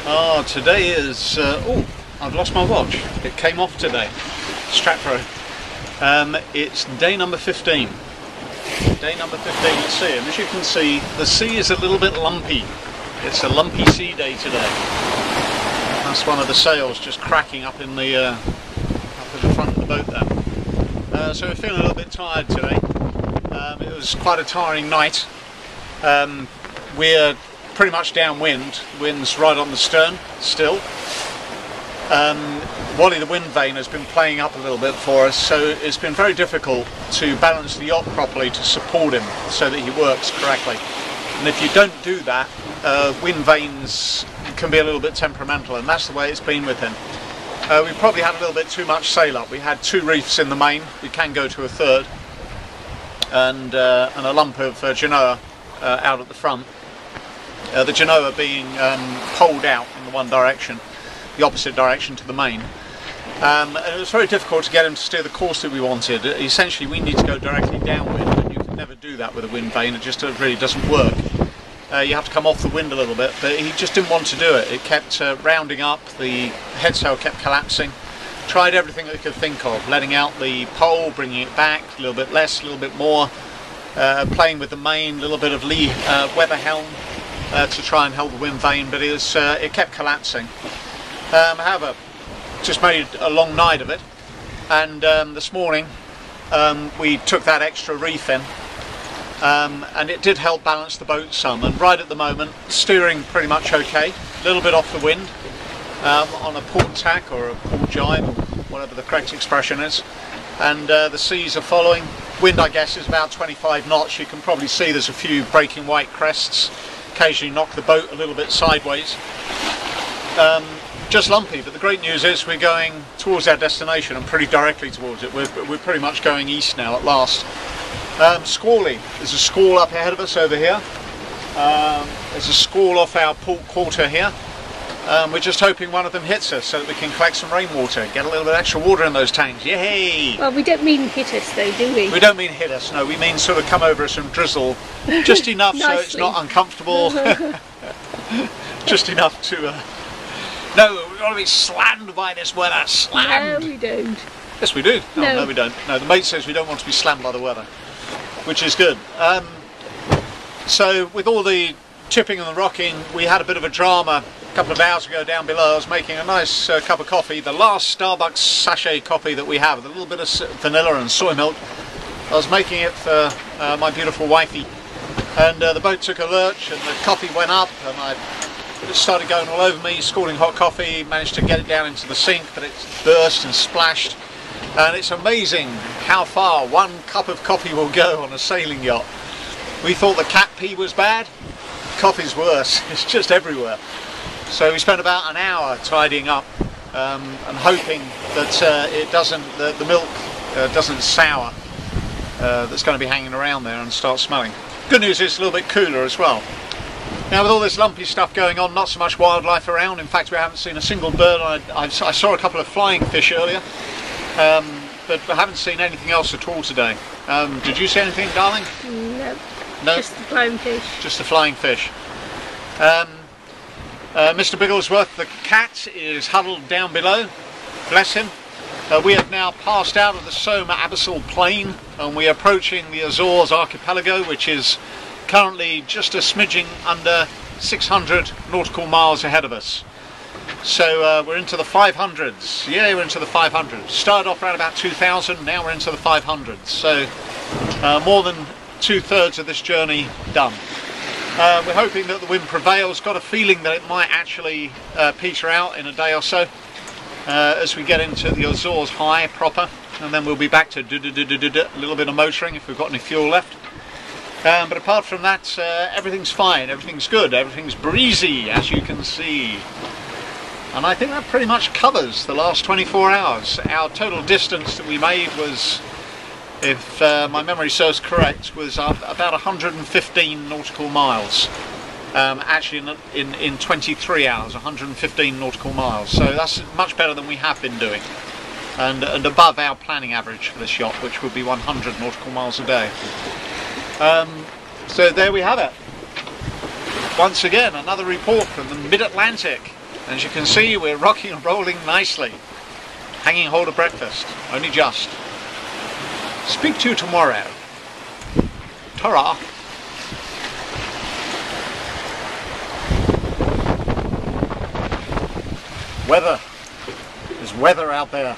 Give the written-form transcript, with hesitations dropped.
Oh, today is, oh, I've lost my watch. It came off today. Stratford. It's day number 15. Day number 15 at sea, and as you can see, the sea is a little bit lumpy. It's a lumpy sea day today. That's one of the sails just cracking up in the front of the boat there. So we're feeling a little bit tired today. It was quite a tiring night. We're pretty much downwind. The wind's right on the stern still. Wally the wind vane has been playing up a little bit for us, so it's been very difficult to balance the yacht properly to support him so that he works correctly. And if you don't do that, wind vanes can be a little bit temperamental, and that's the way it's been with him. We probably had a little bit too much sail up. We had 2 reefs in the main. We can go to a 3rd, and a lump of Genoa out at the front. The Genoa being poled out in the one direction, the opposite direction to the main. And it was very difficult to get him to steer the course that we wanted. Essentially, we need to go directly downwind, and you can never do that with a wind vane. It just really doesn't work. You have to come off the wind a little bit, but he just didn't want to do it. It kept rounding up, the headsail kept collapsing. Tried everything that he could think of, letting out the pole, bringing it back, a little bit less, a little bit more, playing with the main, a little bit of lee weather helm to try and hold the wind vane, but it kept collapsing. However, just made a long night of it, and this morning we took that extra reef in, and it did help balance the boat some, and right at the moment steering pretty much okay, a little bit off the wind on a port tack or a port jibe, or whatever the correct expression is, and the seas are following. Wind, I guess, is about 25 knots. You can probably see there's a few breaking white crests, occasionally knock the boat a little bit sideways. Just lumpy, but the great news is we're going towards our destination and pretty directly towards it. We're pretty much going east now at last. Squally. There's a squall up ahead of us over here. There's a squall off our port quarter here. We're just hoping one of them hits us so that we can collect some rainwater, get a little bit extra water in those tanks. Yay! Well, we don't mean hit us though, do we? We don't mean hit us, no. We mean sort of come over us and drizzle just enough so it's not uncomfortable. Just enough to... No, we've got to be slammed by this weather. Slammed! No, we don't. Yes, we do. Oh, No. no, we don't. No, the mate says we don't want to be slammed by the weather, which is good. So, with all the tipping and the rocking, we had a bit of a drama a couple of hours ago down below. I was making a nice cup of coffee, the last Starbucks sachet coffee that we have, with a little bit of vanilla and soy milk. I was making it for my beautiful wifey, and the boat took a lurch and the coffee went up, and it started going all over me, scalding hot coffee. Managed to get it down into the sink, but it burst and splashed. And it's amazing how far 1 cup of coffee will go on a sailing yacht. We thought the cat pee was bad. Coffee's worse. It's just everywhere. So we spent about an hour tidying up and hoping that the milk doesn't sour. That's going to be hanging around there and start smelling. Good news is it's a little bit cooler as well. Now, with all this lumpy stuff going on, not so much wildlife around. In fact, we haven't seen a single bird. I saw a couple of flying fish earlier, but I haven't seen anything else at all today. Did you see anything, darling? No. No? Just the flying fish. Just the flying fish. Mr. Bigglesworth, the cat, is huddled down below. Bless him. We have now passed out of the Soma abyssal plain, and we are approaching the Azores archipelago, which is currently just a smidging under 600 nautical miles ahead of us. So we're into the 500s. Yeah, we're into the 500s. Started off around about 2000, now we're into the 500s. So more than 2/3 of this journey done. We're hoping that the wind prevails. Got a feeling that it might actually peter out in a day or so as we get into the Azores high proper, and then we'll be back to a little bit of motoring if we've got any fuel left. But apart from that, everything's fine, everything's good, everything's breezy, as you can see. And I think that pretty much covers the last 24 hours. Our total distance that we made was, if my memory serves correct, was about 115 nautical miles. Actually in 23 hours, 115 nautical miles. So that's much better than we have been doing. And above our planning average for this yacht, which would be 100 nautical miles a day. So there we have it. Once again, another report from the mid-Atlantic. As you can see, we're rocking and rolling nicely. Hanging hold of breakfast, only just. Speak to you tomorrow. Ta-ra. Weather. There's weather out there.